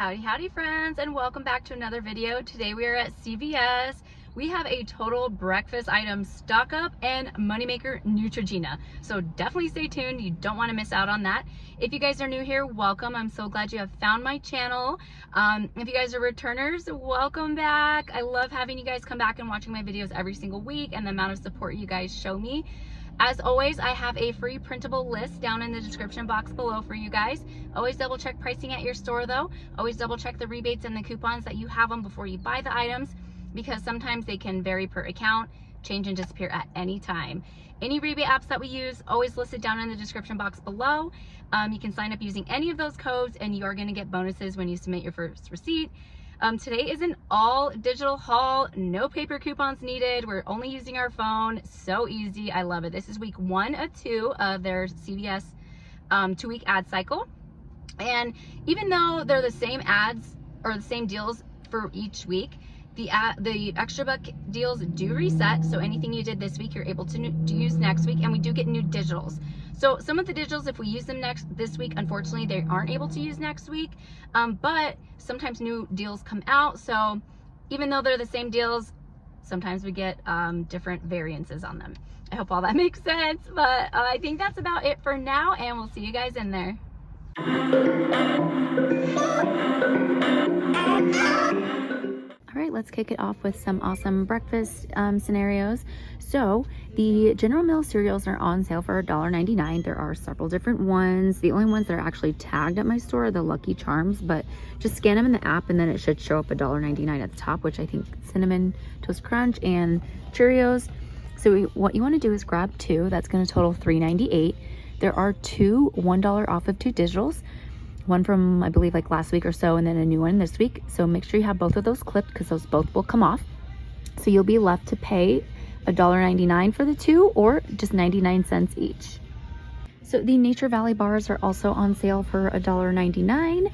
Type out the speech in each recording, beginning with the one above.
Howdy friends, and welcome back to another video. Today we are at CVS. We have a total breakfast item stock up and moneymaker Neutrogena. So definitely stay tuned. You don't want to miss out on that. If you guys are new here, welcome. I'm so glad you have found my channel. If you guys are returners, welcome back. I love having you guys come back and watching my videos every single week and the amount of support you guys show me. As always, I have a free printable list down in the description box below for you guys. Always double check pricing at your store though. Always double check the rebates and the coupons that you have them before you buy the items, because sometimes they can vary per account, change and disappear at any time. Any rebate apps that we use, always listed down in the description box below. You can sign up using any of those codes and you are going to get bonuses when you submit your first receipt. Today is an all digital haul, no paper coupons needed. We're only using our phone. So easy. I love it. This is week 1 of 2 of their CVS 2-week ad cycle. And even though they're the same ads or the same deals for each week, the extra buck deals do reset. So anything you did this week, you're able to use next week. And we do get new digitals. So some of the digitals, if we use them this week, unfortunately, they aren't able to use next week. But sometimes new deals come out. So even though they're the same deals, sometimes we get different variances on them. I hope all that makes sense. But I think that's about it for now. And we'll see you guys in there. All right, let's kick it off with some awesome breakfast scenarios. So the General Mills cereals are on sale for $1.99. There are several different ones. The only ones that are actually tagged at my store are the Lucky Charms, but just scan them in the app and then it should show up $1.99 at the top, which I think Cinnamon Toast Crunch and Cheerios. So what you want to do is grab 2. That's going to total $3.98. There are 2 $1 off of 2 digitals. One from, I believe, like last week or so, and then a new one this week. So make sure you have both of those clipped because those both will come off. So you'll be left to pay $1.99 for the 2 or just 99 cents each. So the Nature Valley bars are also on sale for $1.99.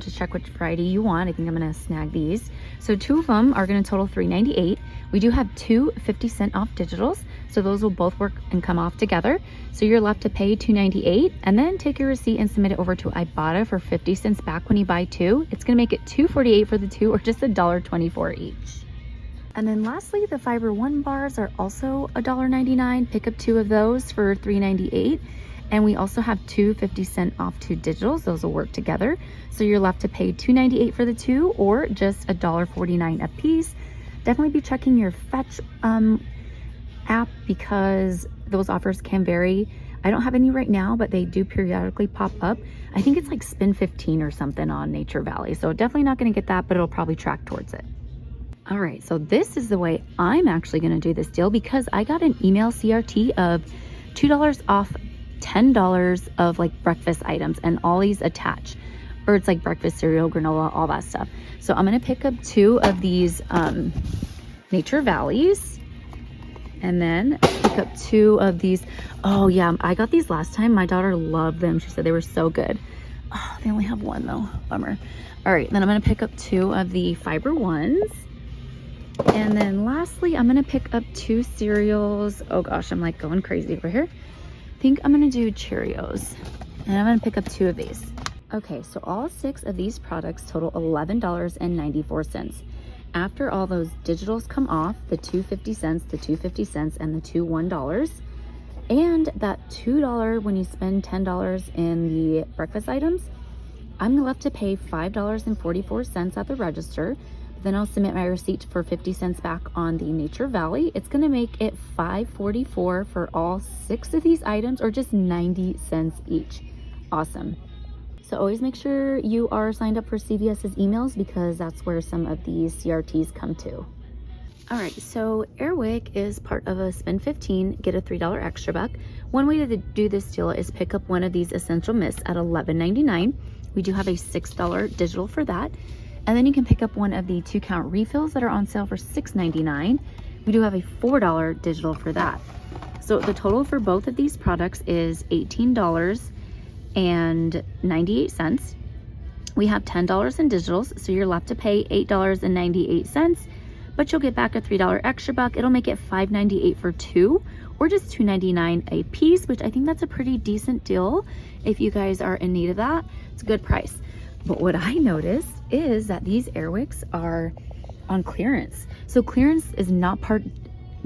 Just check which variety you want. I think I'm gonna snag these. So 2 of them are gonna total $3.98. We do have 2 50-cent off digitals, so those will both work and come off together. So you're left to pay $2.98 and then take your receipt and submit it over to Ibotta for 50 cents back when you buy 2. It's gonna make it $2.48 for the 2 or just $1.24 each. And then lastly, the Fiber One bars are also $1.99. Pick up 2 of those for $3.98. And we also have 2 50-cent off 2 digitals. Those will work together. So you're left to pay $2.98 for the 2 or just $1.49 a piece. Definitely be checking your Fetch app because those offers can vary. I don't have any right now, but they do periodically pop up. I think it's like spin 15 or something on Nature Valley. So definitely not going to get that, but it'll probably track towards it. All right, so this is the way I'm actually going to do this deal because I got an email CRT of $2 off $10 of like breakfast items and all these attach, or it's like breakfast cereal, granola, all that stuff. So I'm going to pick up 2 of these Nature Valleys and then pick up 2 of these. Oh yeah, I got these last time. My daughter loved them. She said they were so good. Oh, they only have 1 though, bummer. All right, then I'm going to pick up 2 of the Fiber Ones. And then lastly, I'm going to pick up 2 cereals. Oh gosh, I'm like going crazy over here. I think I'm going to do Cheerios and I'm going to pick up 2 of these. Okay, so all 6 of these products total $11.94. After all those digitals come off, the 2 50 cents, the 2 50 cents, and the 2 $1, and that $2 when you spend $10 in the breakfast items, I'm left to pay $5.44 at the register. Then I'll submit my receipt for 50 cents back on the Nature Valley. It's gonna make it $5.44 for all 6 of these items or just 90 cents each. Awesome. So always make sure you are signed up for CVS's emails because that's where some of these CRTs come to. All right, so Airwick is part of a spend 15, get a $3 extra buck. One way to do this deal is pick up one of these essential mists at $11.99. We do have a $6 digital for that. And then you can pick up one of the 2-count refills that are on sale for $6.99. We do have a $4 digital for that. So the total for both of these products is $18.98. We have $10 in digitals, so you're left to pay $8.98, but you'll get back a $3 extra buck. It'll make it $5.98 for 2 or just $2.99 a piece, which I think that's a pretty decent deal if you guys are in need of that. It's a good price. But what I noticed is that these Airwicks are on clearance. So clearance is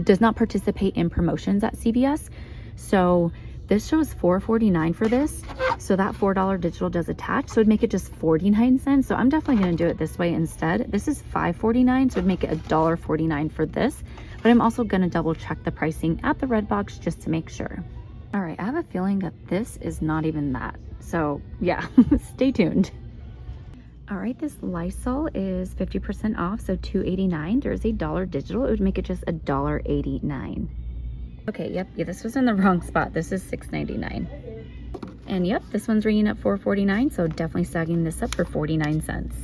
does not participate in promotions at CVS. So this shows $4.49 for this. So that $4 digital does attach. So it'd make it just 49 cents. So I'm definitely going to do it this way instead. This is $5.49. So it'd make it $1.49 for this. But I'm also going to double check the pricing at the red box just to make sure. All right, I have a feeling that this is not even that. So yeah, stay tuned. All right, this Lysol is 50% off, so $2.89. There's a dollar digital. It would make it just $1.89. Okay, yep, yeah, this was in the wrong spot. This is $6.99. And yep, this one's ringing up $4.49, so definitely sagging this up for 49 cents.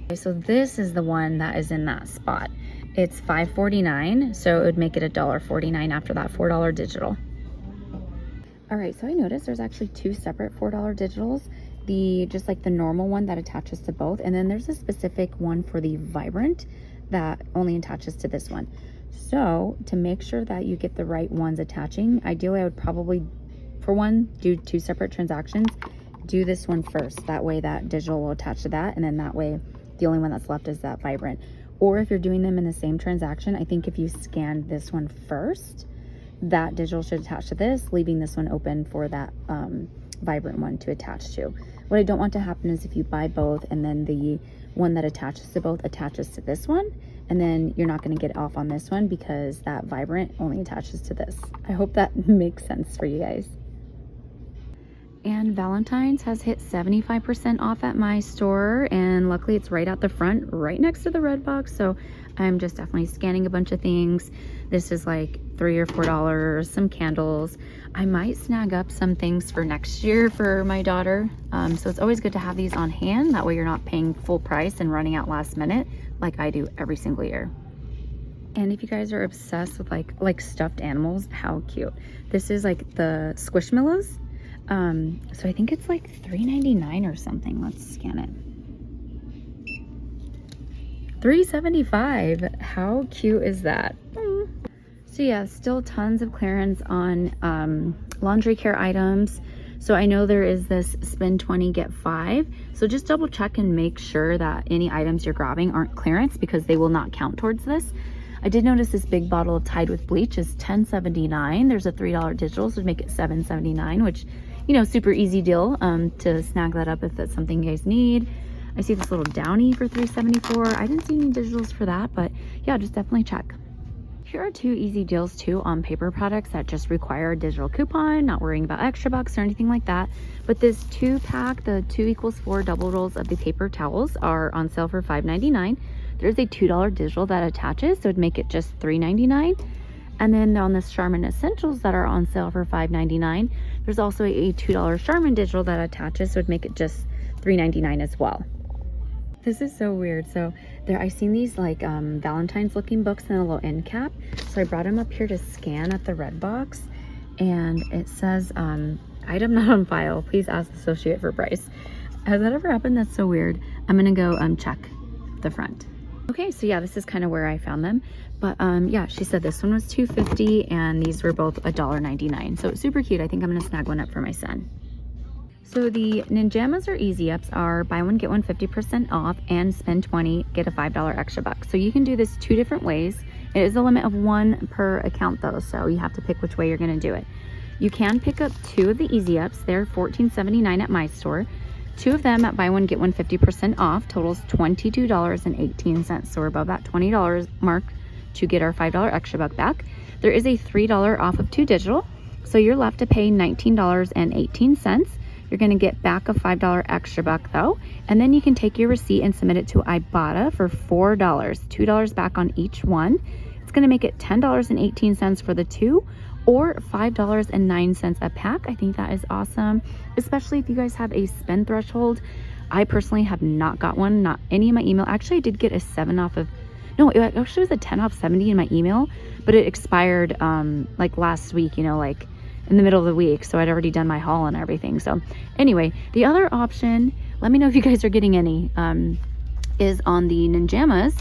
Okay, so this is the one that is in that spot. It's $5.49, so it would make it $1.49 after that $4 digital. All right, so I noticed there's actually two separate $4 digitals. Just like the normal one that attaches to both, and then there's a specific one for the Vibrant that only attaches to this one. So to make sure that you get the right ones attaching, ideally I would probably, for one, do two separate transactions. Do this one first, that way that digital will attach to that, and then that way the only one that's left is that Vibrant. Or if you're doing them in the same transaction, I think if you scan this one first, that digital should attach to this, leaving this one open for that Vibrant one to attach to. What I don't want to happen is if you buy both and then the one that attaches to both attaches to this one, and then you're not going to get off on this one because that Vibrant only attaches to this. I hope that makes sense for you guys. And Valentine's has hit 75% off at my store, and luckily it's right out the front, right next to the red box. So I'm just definitely scanning a bunch of things. This is like $3 or $4, some candles. I might snag up some things for next year for my daughter. So it's always good to have these on hand. That way you're not paying full price and running out last minute like I do every single year. And if you guys are obsessed with like stuffed animals, how cute. This is like the Squishmallows. So I think it's like $3.99 or something. Let's scan it. $3.75. How cute is that? So yeah, still tons of clearance on laundry care items. So I know there is this spend 20 get 5. So just double check and make sure that any items you're grabbing aren't clearance, because they will not count towards this. I did notice this big bottle of Tide with bleach is $10.79. There's a $3 digital, so make it $7.79, which, you know, super easy deal to snag that up if that's something you guys need. I see this little Downy for $3.74. I didn't see any digitals for that, but yeah, just definitely check. Here are two easy deals too on paper products that just require a digital coupon, not worrying about extra bucks or anything like that. But this 2-pack, the 2 = 4 double rolls of the paper towels are on sale for $5.99. There's a $2 digital that attaches, so it'd make it just $3.99. And then on the Charmin Essentials that are on sale for $5.99, there's also a $2 Charmin digital that attaches, so it'd make it just $3.99 as well. This is so weird. So there, I've seen these like Valentine's looking books in a little end cap. So I brought them up here to scan at the red box, and it says item not on file. Please ask associate for price. Has that ever happened? That's so weird. I'm gonna go check the front. Okay, so yeah, this is kind of where I found them. But yeah, she said this one was $2.50 and these were both $1.99. So super cute. I think I'm gonna snag one up for my son. So the Ninjamas or Easy Ups are buy one, get one 50% off, and spend 20, get a $5 extra buck. So you can do this 2 different ways. It is a limit of 1 per account though, so you have to pick which way you're gonna do it. You can pick up 2 of the Easy Ups. They're $14.79 at my store. 2 of them at buy one, get one 50% off totals $22.18. So we're above that $20 mark to get our $5 extra buck back. There is a $3 off of 2 digital. So you're left to pay $19.18. You're going to get back a $5 extra buck though, and then you can take your receipt and submit it to Ibotta for $4, $2 back on each one. It's going to make it $10.18 for the 2, or $5.09 a pack. I think that is awesome, especially if you guys have a spend threshold. I personally have not got one, not any in my email. Actually, I did get a 7 off of, no, it actually was a 10 off 70 in my email, but it expired like last week, you know, like in the middle of the week, so I'd already done my haul and everything. So anyway, the other option, let me know if you guys are getting any, is on the Ninjamas.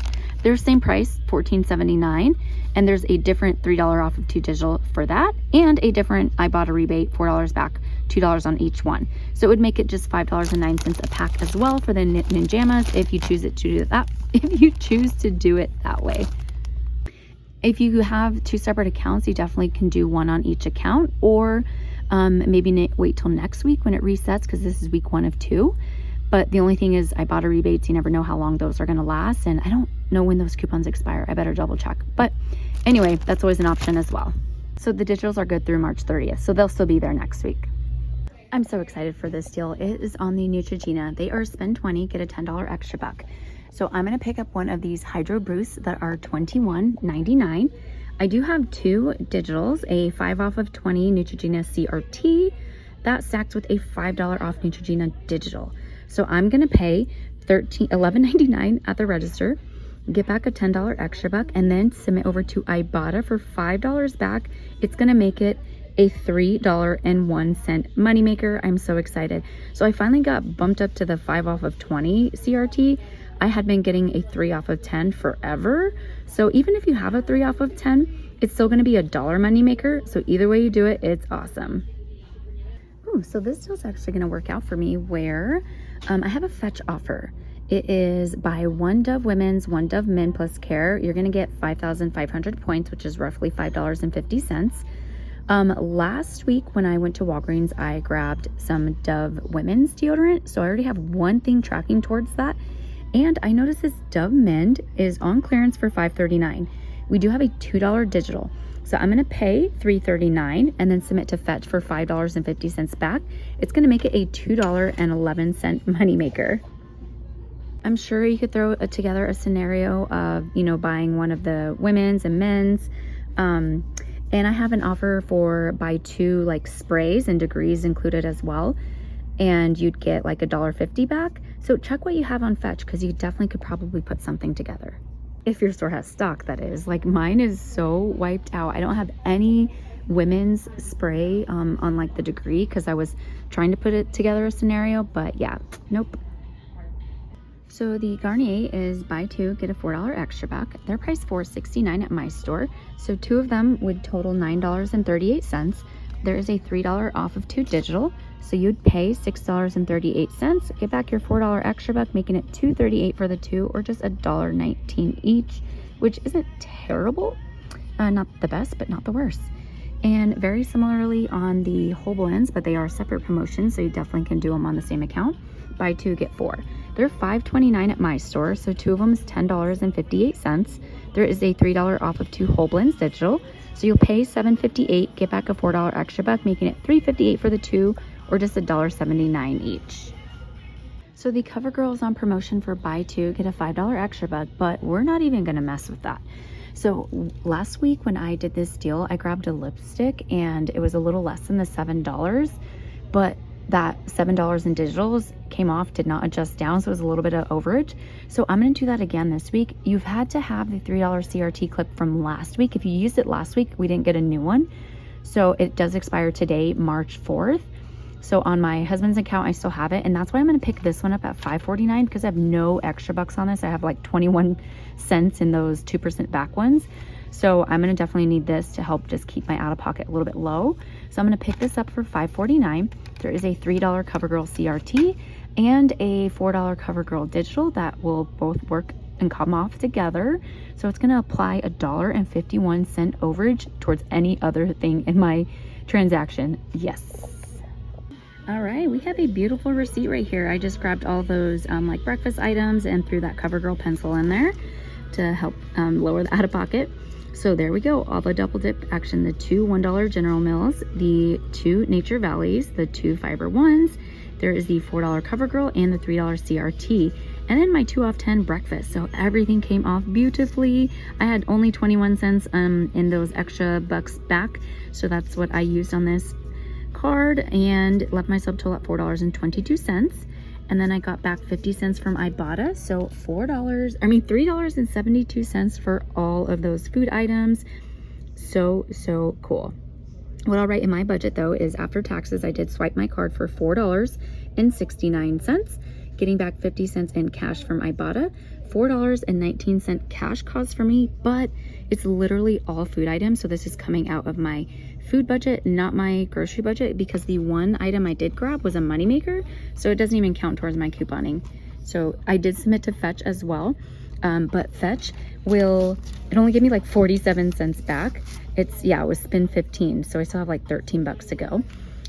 They're same price, $14.79, and there's a different $3 off of 2 digital for that, and a different Ibotta rebate, $4 back $2 on each one. So it would make it just $5.09 a pack as well for the Ninjamas if you choose to do that. If you choose to do it that way. If you have 2 separate accounts, you definitely can do one on each account, or maybe wait till next week when it resets, because this is week 1 of 2. But the only thing is ibotta rebates, you never know how long those are going to last, and I don't know when those coupons expire. I better double check. But anyway, that's always an option as well. So the digitals are good through March 30th, so they'll still be there next week. I'm so excited for this deal. It is on the Neutrogena. They are spend 20, get a $10 extra buck. So I'm going to pick up one of these Hydro Boosts that are $21.99. I do have 2 digitals, a 5 off of 20 Neutrogena CRT. That stacks with a $5 off Neutrogena digital. So I'm going to pay $11.99 at the register, get back a $10 extra buck, and then submit over to Ibotta for $5 back. It's going to make it a $3.01 moneymaker. I'm so excited. So I finally got bumped up to the 5 off of 20 CRT. I had been getting a 3 off of 10 forever. So even if you have a 3 off of 10, it's still going to be a $1 moneymaker. So either way you do it, it's awesome. Ooh, so this deal is actually going to work out for me where I have a fetch offer. It is buy 1 Dove Women's, 1 Dove Men plus care. You're going to get 5,500 points, which is roughly $5.50. Last week when I went to Walgreens, I grabbed some Dove Women's deodorant. So I already have 1 thing tracking towards that. And I noticed this Dove Men is on clearance for $5.39. We do have a $2 digital. So I'm going to pay $3.39 and then submit to fetch for $5.50 back. It's going to make it a $2.11 moneymaker. I'm sure you could throw together a scenario of, buying one of the women's and men's. And I have an offer for buy 2 like sprays and degrees included as well. And you'd get like $1.50 back. So check what you have on fetch, because you definitely could probably put something together. If your store has stock, that is. Like mine is so wiped out. I don't have any women's spray on like the degree, because I was trying to put it together a scenario, but yeah, nope. So the Garnier is buy 2, get a $4 extra buck. They're priced $4.69 at my store. So 2 of them would total $9.38. There is a $3 off of 2 digital. So you'd pay $6.38, get back your $4 extra buck, making it $2.38 for the 2, or just $1.19 each, which isn't terrible. Not the best, but not the worst. And very similarly on the whole blends, but they are separate promotions, so you definitely can do them on the same account. Buy 2, get 4. They're $5.29 at my store, so 2 of them is $10.58. There is a $3 off of 2 whole blends digital, so you'll pay $7.58, get back a $4 extra buck, making it $3.58 for the 2, or just $1.79 each. So the CoverGirl is on promotion for buy 2, get a $5 extra buck, but we're not even going to mess with that. So last week when I did this deal, I grabbed a lipstick and it was a little less than the $7, but that $7 in digitals came off, did not adjust down, so it was a little bit of overage. So I'm going to do that again this week. You've had to have the $3 CRT clip from last week. If you used it last week, we didn't get a new one. So it does expire today, March 4th. So on my husband's account, I still have it. And that's why I'm going to pick this one up at $5.49, because I have no extra bucks on this. I have like 21 cents in those 2% back ones. So I'm going to definitely need this to help just keep my out-of-pocket a little bit low. So I'm going to pick this up for $5.49. There is a $3 CoverGirl CRT and a $4 CoverGirl digital that will both work and come off together. So it's going to apply $1.51 overage towards any other thing in my transaction. Yes. All right, we have a beautiful receipt right here. I just grabbed all those like breakfast items and threw that CoverGirl pencil in there to help lower the out-of-pocket. So there we go, all the double dip action, the 2 $1 General Mills, the 2 Nature Valleys, the 2 Fiber Ones, there is the $4 CoverGirl and the $3 CRT, and then my 2 off 10 breakfast. So everything came off beautifully. I had only 21 cents in those extra bucks back, so that's what I used on this card and left myself total at $4.22. And then I got back 50 cents from Ibotta, so $3.72 for all of those food items. So cool. What I'll write in my budget though is after taxes, I did swipe my card for $4.69, getting back 50 cents in cash from Ibotta, $4.19 cash cost for me, but it's literally all food items. So this is coming out of my food budget, not my grocery budget, because the one item I did grab was a moneymaker. So it doesn't even count towards my couponing. So I did submit to Fetch as well. But Fetch it only gave me like 47 cents back. It was spend 15. So I still have like 13 bucks to go.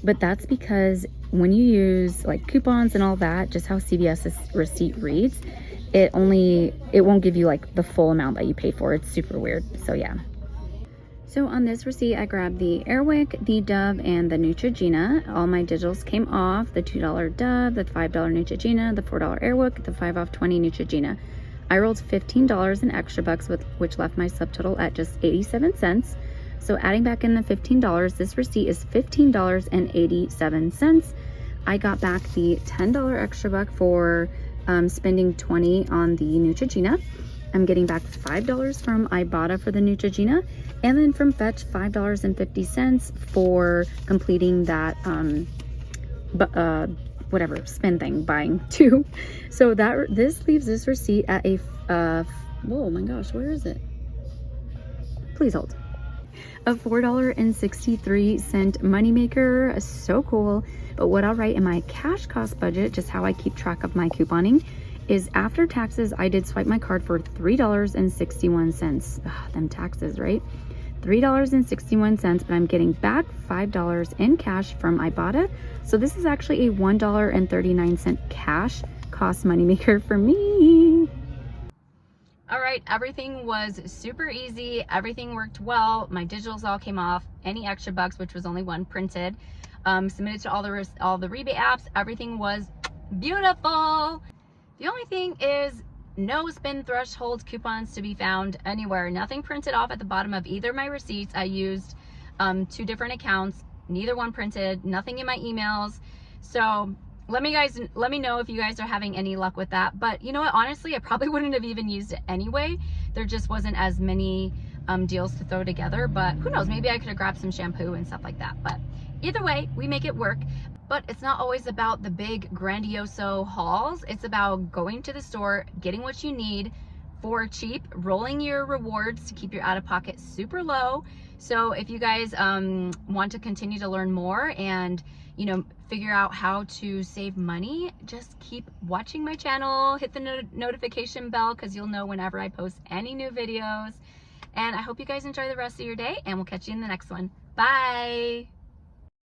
But that's because when you use like coupons and all that, just how CVS's receipt reads, it won't give you like the full amount that you pay for. It's super weird. So yeah. So on this receipt, I grabbed the Airwick, the Dove, and the Neutrogena. All my digitals came off: the $2 Dove, the $5 Neutrogena, the $4 Airwick, the 5 off 20 Neutrogena. I rolled $15 in extra bucks, which left my subtotal at just 87 cents. So adding back in the $15, this receipt is $15.87. I got back the $10 extra buck for spending 20 on the Neutrogena. I'm getting back $5 from Ibotta for the Neutrogena, and then from Fetch $5.50 for completing that whatever spend thing, buying two. So this leaves this receipt at a oh my gosh, where is it? Please hold. A $4.63 moneymaker. So cool. But what I'll write in my cash cost budget, just how I keep track of my couponing, is after taxes, I did swipe my card for $3.61. Them taxes, right? $3.61, but I'm getting back $5 in cash from Ibotta. So this is actually a $1.39 cash cost moneymaker for me. All right, everything was super easy. Everything worked well. My digitals all came off. Any extra bucks, which was only one, printed. Submitted to all the rebate apps. Everything was beautiful. The only thing is no spend threshold coupons to be found anywhere. Nothing printed off at the bottom of either of my receipts. I used 2 different accounts. Neither one printed. Nothing in my emails. So let me know if you guys are having any luck with that. But you know what? Honestly, I probably wouldn't have even used it anyway. There just wasn't as many deals to throw together. But who knows? Maybe I could have grabbed some shampoo and stuff like that. But either way, we make it work. But it's not always about the big grandioso hauls. It's about going to the store, getting what you need for cheap, rolling your rewards to keep your out-of-pocket super low. So if you guys want to continue to learn more and figure out how to save money, just keep watching my channel, hit the notification bell, because you'll know whenever I post any new videos. And I hope you guys enjoy the rest of your day, and we'll catch you in the next one. Bye.